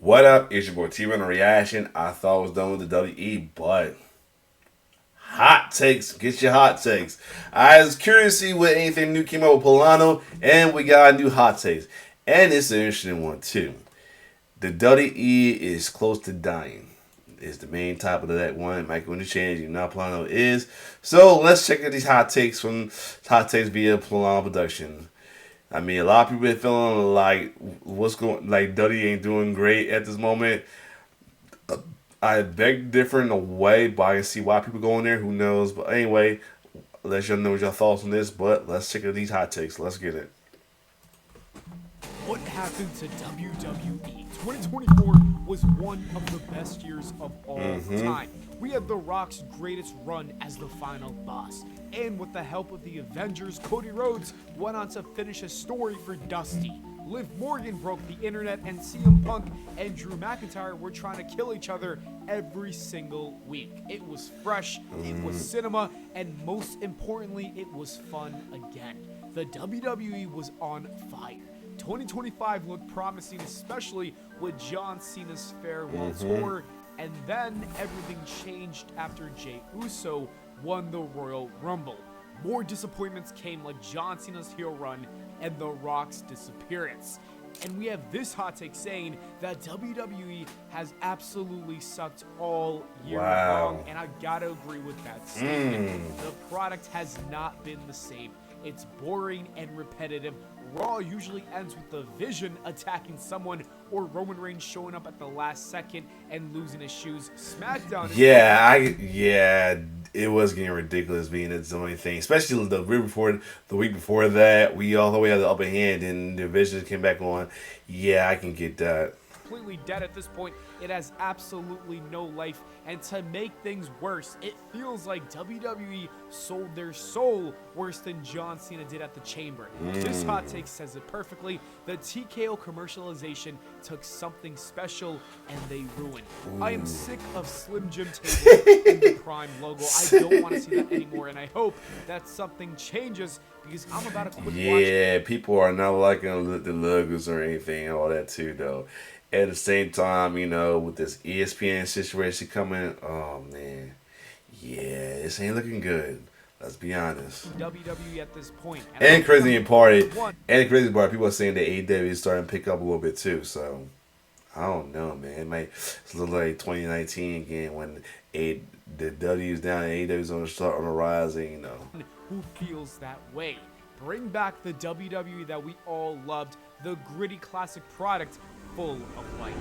What up? It's your boy T Run Reaction. I thought I was done with the WWE, but hot takes. Get your hot takes. I was curious to see what anything new came out with Pllana, and we got a new hot takes. And it's an interesting one too. The WWE is close to dying. Is the main topic of that one. Might go into change. You know how Pllana is. So let's check out these hot takes from Hot Takes via Pllana Production. I mean, a lot of people are feeling like WWE ain't doing great at this moment. I beg to differ in a way, but I can see why people go in there. Who knows? But anyway, let y'all know your thoughts on this. But let's check out these hot takes. Let's get it. What happened to WWE? 2024 was one of the best years of all time. We had The Rock's greatest run as the final boss. And with the help of the Avengers, Cody Rhodes went on to finish a story for Dusty. Liv Morgan broke the internet, and CM Punk and Drew McIntyre were trying to kill each other every single week. It was fresh, it was cinema, and most importantly, it was fun again. The WWE was on fire. 2025 looked promising, especially with John Cena's farewell tour, and then everything changed after Jey Uso won the Royal Rumble. More disappointments came, like John Cena's heel run and The Rock's disappearance. And we have this hot take saying that WWE has absolutely sucked all year long, and I gotta agree with that statement. The product has not been the same. It's boring and repetitive. Raw usually ends with the Vision attacking someone or Roman Reigns showing up at the last second and losing his shoes. SmackDown is It was getting ridiculous being its only thing, especially the week before that. We all the way had the upper hand, and the Vision came back on. Yeah, I can get that. completely dead at this point. It has absolutely no life, and to make things worse, it feels like WWE sold their soul worse than John Cena did at the Chamber. This hot take says it perfectly. The TKO commercialization took something special and they ruined. I am sick of Slim Jim tables and the Prime logo. I don't want to see that anymore, and I hope that something changes because I'm about to quit watching. Yeah, people are not liking the logos or anything and all that too, though. At the same time, you know, with this ESPN situation coming, oh man, yeah, this ain't looking good. Let's be honest. WWE at this point. And crazy part, people are saying that AEW is starting to pick up a little bit too. So I don't know, man. It might look like 2019 again when the W is down and AEW is on the rise, and you know. Who feels that way? Bring back the WWE that we all loved, the gritty classic product full of life.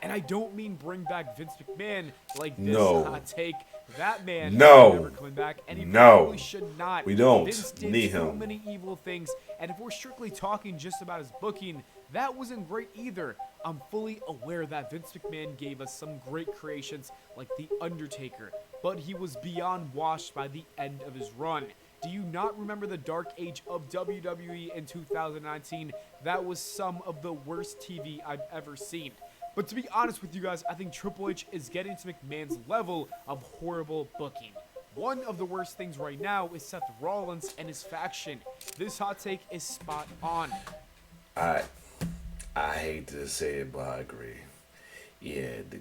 And I don't mean bring back Vince McMahon like this hot take. That man is never coming back, and he probably should not. We don't Vince did need so him. many evil things, and if we're strictly talking just about his booking, that wasn't great either. I'm fully aware that Vince McMahon gave us some great creations like The Undertaker, but he was beyond washed by the end of his run. Do you not remember the dark age of WWE in 2019? That was some of the worst TV I've ever seen. But to be honest with you guys, I think Triple H is getting to McMahon's level of horrible booking. One of the worst things right now is Seth Rollins and his faction. This hot take is spot on. I hate to say it, but I agree. Yeah, the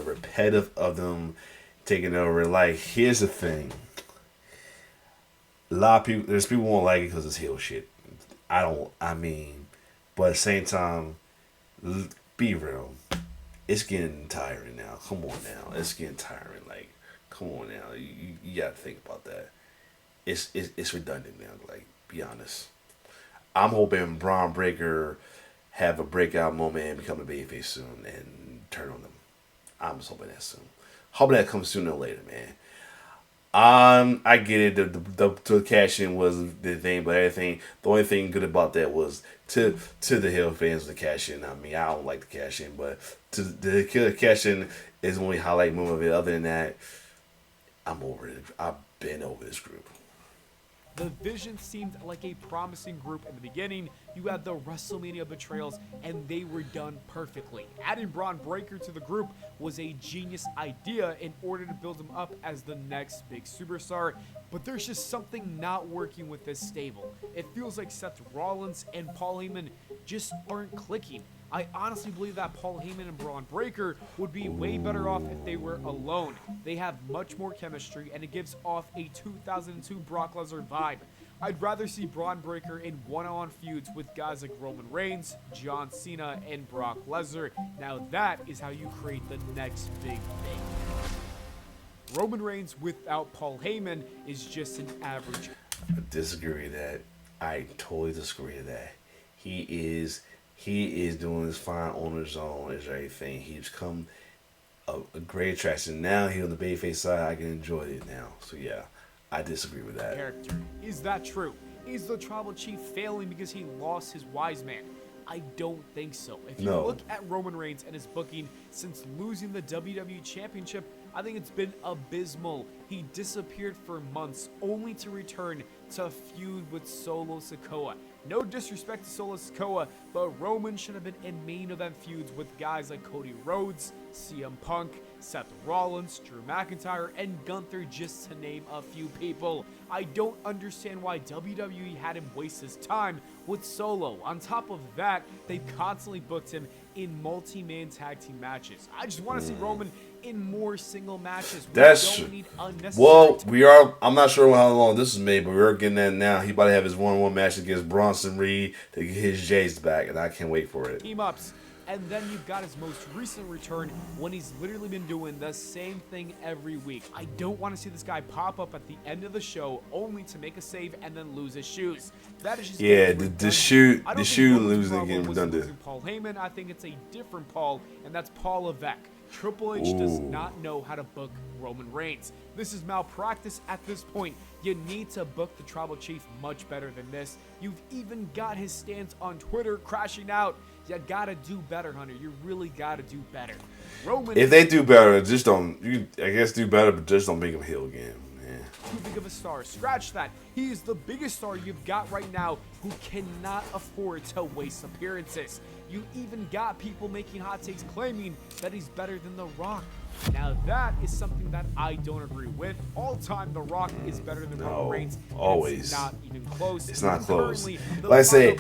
repetitive of them taking over. Like, here's the thing. A lot of people, there's people who won't like it because it's heel shit. But at the same time, be real. It's getting tiring now. Come on now. It's getting tiring. Like, come on now. You gotta think about that. It's redundant now. Like, be honest. I'm hoping Braun Breaker have a breakout moment and become a babyface soon and turn on them. I'm just hoping that soon. Hoping that comes sooner or later, man. I get it. The cash in was the thing, but everything. The only thing good about that was to the Hill fans, the cash in. I mean, I don't like the cash in, but to the cash in is the only highlight moment of it. Other than that, I'm over it. I've been over this group. The Vision seemed like a promising group in the beginning. You had the WrestleMania betrayals, and they were done perfectly. Adding Braun Breaker to the group was a genius idea in order to build him up as the next big superstar, but there's just something not working with this stable. It feels like Seth Rollins and Paul Heyman just aren't clicking. I honestly believe that Paul Heyman and Braun Breaker would be way better off if they were alone. They have much more chemistry, and it gives off a 2002 Brock Lesnar vibe. I'd rather see Braun Breaker in one-on-one feuds with guys like Roman Reigns, John Cena, and Brock Lesnar. Now that is how you create the next big thing. Roman Reigns without Paul Heyman is just an average. I disagree with that. I totally disagree with that. He is doing his fine on his own as everything. He's become a great attraction. Now he's on the babyface side. I can enjoy it now. So yeah, I disagree with that. Character. Is that true? Is the Tribal Chief failing because he lost his wise man? I don't think so. If you look at Roman Reigns and his booking since losing the WWE Championship, I think it's been abysmal. He disappeared for months only to return to feud with Solo Sikoa. No disrespect to Solo Sikoa, but Roman should have been in main event feuds with guys like Cody Rhodes, CM Punk, Seth Rollins, Drew McIntyre, and Gunther, just to name a few people. I don't understand why WWE had him waste his time with Solo. On top of that, they've constantly booked him in multi-man tag team matches. I just want to see Roman in more single matches. That's I'm not sure how long this is made, but we're getting that now. He about to have his 1-on-1 match against Bronson Reed to get his Jays back, and I can't wait for it. Team ups. And then you've got his most recent return when he's literally been doing the same thing every week. I don't want to see this guy pop up at the end of the show only to make a save and then lose his shoes. That is just the shoe losing again redundant. Paul Heyman, I think it's a different Paul, and that's Paul Levesque. Triple H does not know how to book Roman Reigns. This is malpractice at this point. You need to book the Tribal Chief much better than this. You've even got his stance on Twitter crashing out. You gotta do better, Hunter. You really gotta do better. Roman. If they do better, just don't. I guess do better, but just don't make him heel again. Man. Too big of a star. Scratch that. He is the biggest star you've got right now who cannot afford to waste appearances. You even got people making hot takes claiming that he's better than The Rock. Now that is something that I don't agree with. All time, The Rock is better than Roman Reigns. Always. It's not even close. It's not close. Like I say,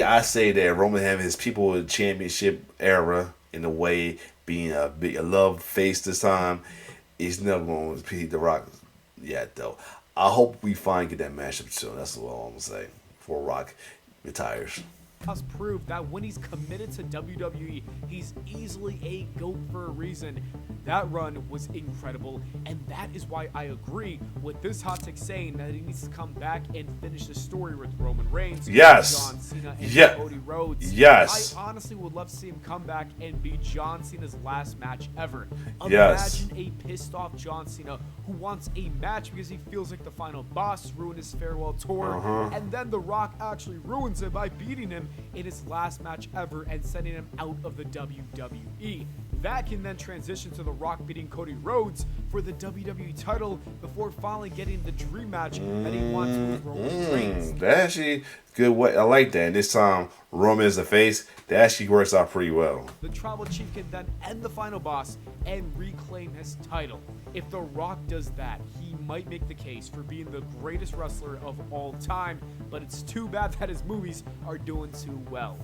I say that Roman having his people in the championship era in a way, being a love face this time, is never going to repeat The Rock yet though. I hope we finally get that matchup soon. That's all I'm gonna say before Rock retires. Has proved that when he's committed to WWE, he's easily a GOAT for a reason. That run was incredible, and that is why I agree with this hot take saying that he needs to come back and finish the story with Roman Reigns, John Cena, and Cody Rhodes. Yes. I honestly would love to see him come back and be John Cena's last match ever. Imagine a pissed off John Cena who wants a match because he feels like the final boss ruined his farewell tour, and then The Rock actually ruins it by beating him in his last match ever and sending him out of the WWE. That can then transition to The Rock beating Cody Rhodes for the WWE title before finally getting the dream match that he wants with Roman Reigns. That actually good way. I like that. And this time, Roman is the face. That actually works out pretty well. The Tribal Chief can then end the final boss and reclaim his title. If The Rock does that, he might make the case for being the greatest wrestler of all time, but it's too bad that his movies are doing too well.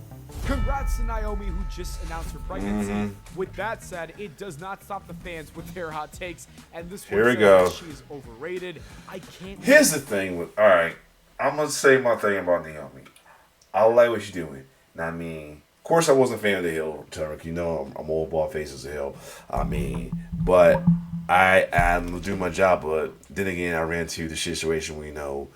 Congrats to Naomi, who just announced her pregnancy. With that said, it does not stop the fans with their hot takes, and this one says she's overrated. I can't. Here's the thing with I'm gonna say my thing about Naomi. I like what she's doing. Now, I mean, of course, I wasn't a fan of the Hill Turk. You know, I'm all ball faces of Hill. I mean, but I'm doing my job. But then again, I ran into the situation where, you know,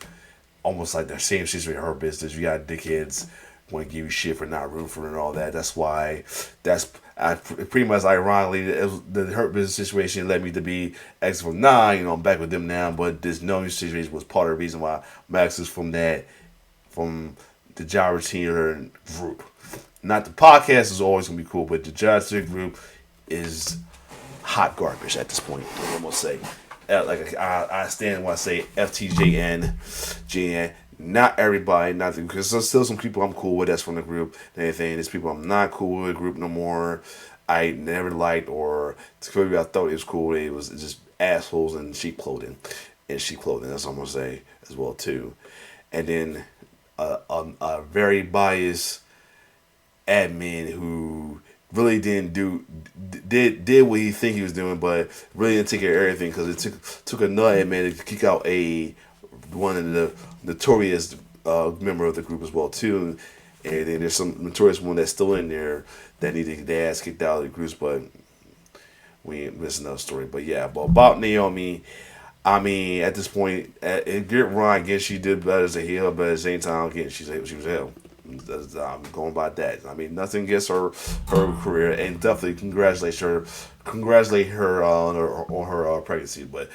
almost like the same situation with her business. You got dickheads want to give you shit for not rooting for her and all that. That's why. Pretty much ironically, the Hurt Business situation led me to be X for 9. You know, I'm back with them now. But this Naomi situation was part of the reason why Max is from the job routine group. Not the podcast is always gonna be cool, but the job routine group is hot garbage at this point. I'm gonna say, like I stand when I say FTJN, JN. Not everybody, not because there's still some people I'm cool with that's from the group and anything. There's people I'm not cool with the group no more. I never liked or I thought it was cool. It was just assholes in sheep clothing. And sheep clothing, that's what I'm gonna say as well too. And then a very biased admin who really didn't did what he think he was doing, but really didn't take care of everything because it took another admin to kick out a one of the notorious member of the group as well too. And then there's some notorious one that's still in there that needed their ass kicked out of the groups, but we ain't missing another story. But yeah, but about Naomi, I mean, at this point, get Ron, I guess she did better as a heel, but at the same time, again, she was a heel. I'm going by that. I mean, nothing against her career, and definitely congratulate her on her pregnancy. But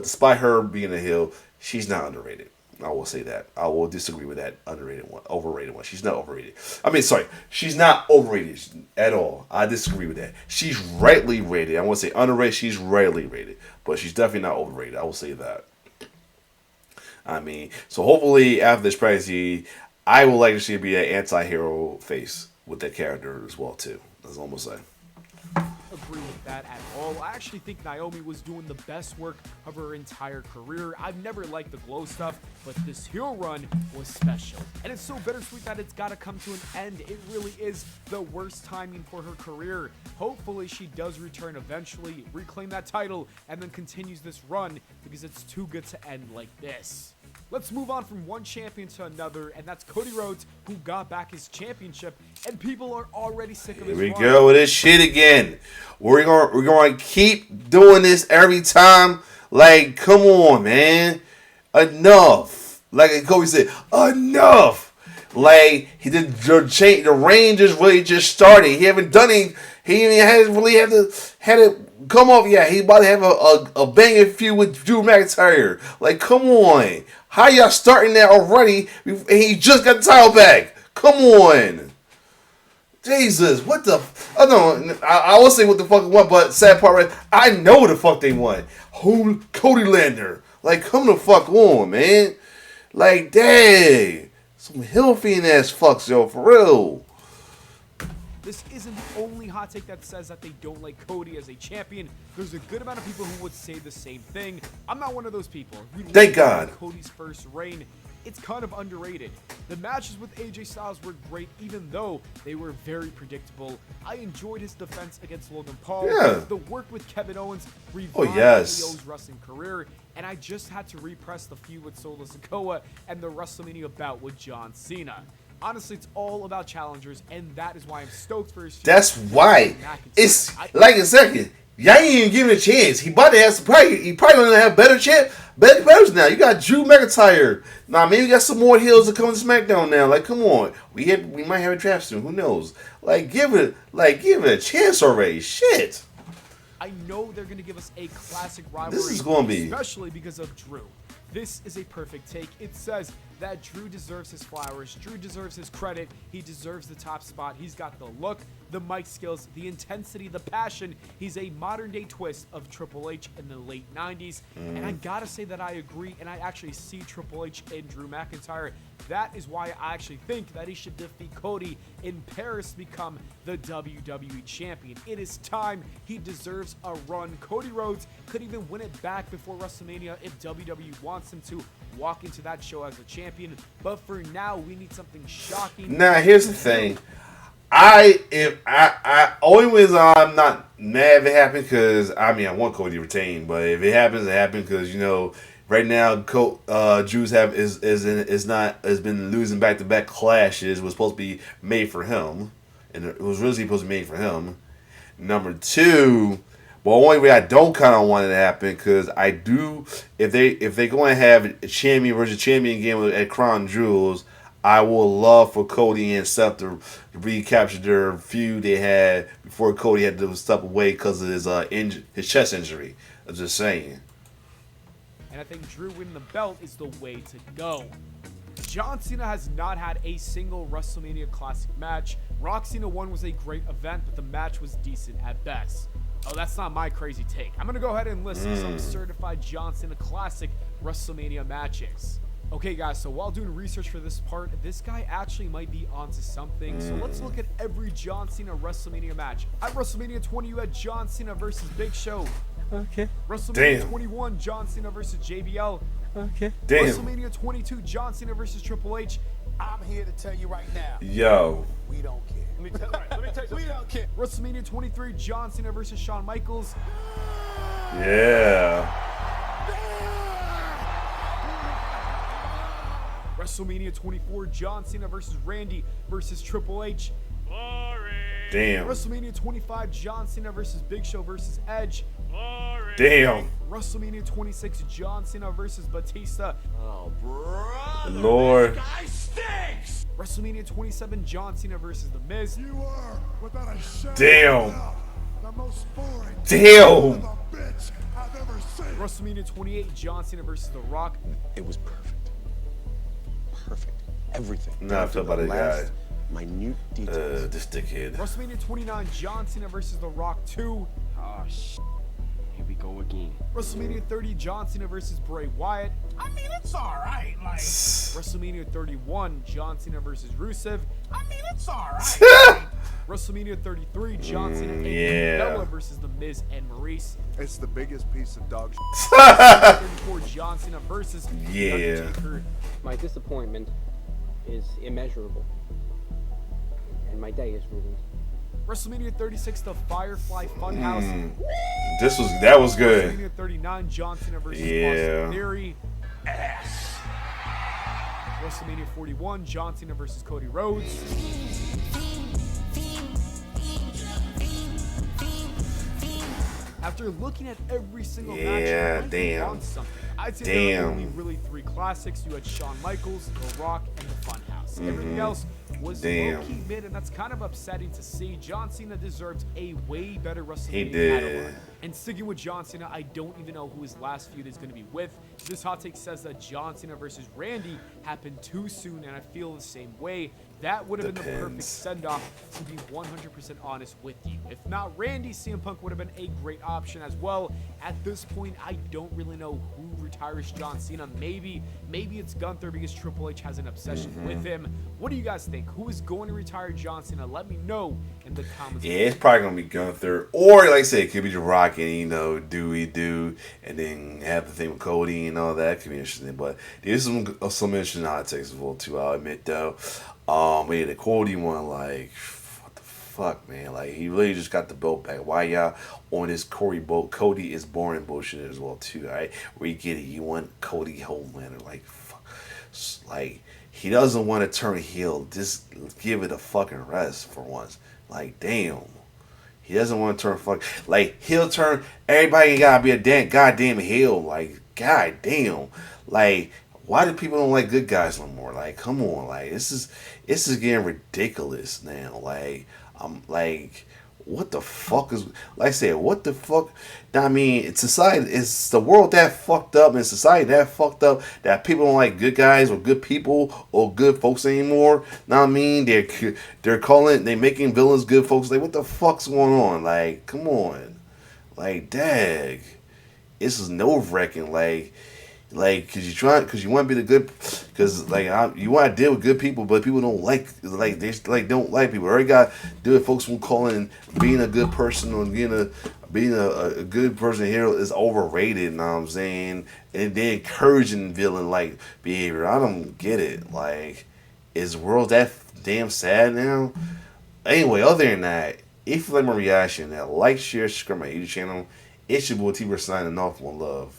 despite her being a heel, she's not underrated. I will say that. I will disagree with that overrated one. She's not overrated. I mean, sorry, she's not overrated at all. I disagree with that. She's rightly rated. I won't say underrated. She's rightly rated, but she's definitely not overrated. I will say that. I mean, so hopefully after this pregnancy, I would like to see her be an anti-hero face with that character as well too. That's all I'm gonna say. Agree with that at all. I actually think Naomi was doing the best work of her entire career. I've never liked the glow stuff, but this heel run was special. And it's so bittersweet that it's got to come to an end. It really is the worst timing for her career. Hopefully she does return eventually, reclaim that title, and then continues this run because it's too good to end like this. Let's move on from one champion to another, and that's Cody Rhodes, who got back his championship, and people are already sick of his Here we run. go with this shit again. We're gonna keep doing this every time. Like, come on, man. Enough. Like Kobe said, enough. Like the reign just really just started. He haven't done any. He even hasn't really had it come off yet. He about to have a banging feud with Drew McIntyre. Like, come on. How y'all starting that already? And he just got the title back. Come on. Jesus, what the? I will say what the fuck it won, but sad part, right? I know what the fuck they won. Cody Lander. Like, come the fuck on, man. Like, dang. Some hill fiend ass fucks, yo, for real. This isn't the only hot take that says that they don't like Cody as a champion. There's a good amount of people who would say the same thing. I'm not one of those people. Thank God. Cody's first reign, it's kind of underrated. The matches with AJ Styles were great, even though they were very predictable. I enjoyed his defense against Logan Paul. Yeah. The work with Kevin Owens revived Leo's wrestling career, and I just had to repress the feud with Solo Sikoa and the WrestleMania bout with John Cena. Honestly, it's all about challengers, and that is why I'm stoked for his future. That's why. It's like a second. Y'all ain't even giving a chance. He about to have he probably gonna have better players now. You got Drew McIntyre. Now maybe you got some more heels to come to SmackDown now. Like, come on. We might have a draft soon. Who knows? Like, give it a chance already. Shit. I know they're gonna give us a classic rivalry. This is gonna be, especially because of Drew. This is a perfect take. It says that Drew deserves his flowers. Drew deserves his credit. He deserves the top spot. He's got the look, the mic skills, the intensity, the passion. He's a modern day twist of Triple H in the late 90s. And I gotta say that I agree, and I actually see Triple H in Drew McIntyre. That is why I actually think that he should defeat Cody in Paris to become the WWE champion. It is time. He deserves a run. Cody Rhodes could even win it back before WrestleMania if WWE wants him to walk into that show as a champion. But for now, we need something shocking. Now, here's the thing. Only reason I'm not mad if it happens, because I want Cody to retain, but if it happens, it happens, because right now Drew's has been losing back-to-back clashes. It was supposed to be made for him, and it was really supposed to be made for him. Number two, but the only way I don't kind of want it to happen, because I do, if they're going to have a champion versus champion game at Crown Jewels, I would love for Cody and Seth to recapture their feud they had before Cody had to step away because of his chest injury. I'm just saying. And I think Drew winning the belt is the way to go. John Cena has not had a single WrestleMania Classic match. Rock Cena 1 was a great event, but the match was decent at best. Oh, that's not my crazy take. I'm going to go ahead and list some certified John Cena Classic WrestleMania matches. Okay, guys, so while doing research for this part, this guy actually might be onto something. So let's look at every John Cena WrestleMania match. At WrestleMania 20, you had John Cena versus Big Show. Okay. WrestleMania Damn. 21, John Cena versus JBL. Okay. Damn. WrestleMania 22, John Cena versus Triple H. I'm here to tell you right now, Yo. we don't care. Let me tell you, we don't care. WrestleMania 23, John Cena versus Shawn Michaels. Yeah. WrestleMania 24, John Cena versus Randy versus Triple H. Damn. WrestleMania 25, John Cena versus Big Show versus Edge. Damn. WrestleMania 26, John Cena versus Batista. Oh, brother. Lord. Guy stinks. WrestleMania 27, John Cena versus The Miz. You are, without a shadow Damn. of a doubt, the most boring Damn. son of a bitch I've ever seen. WrestleMania 28, John Cena versus The Rock. It was perfect. Perfect. Everything. Nah, I feel about the guy. Minute details. This dickhead. WrestleMania 29, John Cena versus The Rock 2. Oh, shit. Here we go again. WrestleMania 30, John Cena versus Bray Wyatt. I mean, it's all right. Like, WrestleMania 31, John Cena versus Rusev. I mean, it's all right. WrestleMania 33, John Cena and yeah. Bella versus The Miz and Maurice. It's the biggest piece of dog shit. 34, John Cena versus Yeah. Undertaker. My disappointment is immeasurable. And my day is ruined. WrestleMania 36, the Firefly Funhouse. That was good. WrestleMania 39, John Cena versus Yeah. Austin Theory. WrestleMania 41, John Cena versus Cody Rhodes. After looking at every single match, Yeah, you might be damn. onto something. I'd say there were Damn. only really three classics. You had Shawn Michaels, The Rock, and The Funhouse. Everything else was Damn. low-key mid, and that's kind of upsetting to see. John Cena deserves a way better WrestleMania He did. catalog. And sticking with John Cena, I don't even know who his last feud is going to be with. This hot take says that John Cena versus Randy happened too soon, and I feel the same way. That would have been the perfect Depends. send-off, to be 100% honest with you. If not Randy, CM Punk would have been a great option as well. At this point, I don't really know who retires John Cena. Maybe it's Gunther because Triple H has an obsession with him. What do you guys think? Who is going to retire John Cena? Let me know in the comments. Yeah, it's probably gonna be Gunther, or like I said, it could be The Rock and Dewey do, and then have the thing with Cody and all that. Could be interesting, but there's some interesting hot takes as well too. I'll admit though. Yeah, the Cody one, like, what the fuck, man? Like, he really just got the belt back. Why y'all on this Cody is boring bullshit as well too, alright? Where you get it, you want Cody Homelander, like, fuck, like. He doesn't want to turn heel. Just give it a fucking rest for once. Like, damn. He doesn't want to turn like, heel turn. Everybody ain't gotta be a goddamn heel. Like, goddamn. Like, why do people don't like good guys no more? Like, come on. Like, this is getting ridiculous now. Like, I'm like, what the fuck is, like I said, what the fuck? I mean, it's society, it's the world that fucked up, and society that fucked up, that people don't like good guys or good people or good folks anymore. Know what I mean? They're making villains good folks. Like, what the fuck's going on? Like, come on. Like, dag. This is nerve-wracking. Cause you want to be the good, cause you want to deal with good people, but people don't don't like people. Already got to deal with folks who calling being a good person or being a good person here is overrated. You know what I'm saying? And they encouraging villain like behavior. I don't get it. Like, is the world that damn sad now? Anyway, other than that, if you like my reaction, like, share, subscribe my YouTube channel. It's your boy T-Bird signing off. One love.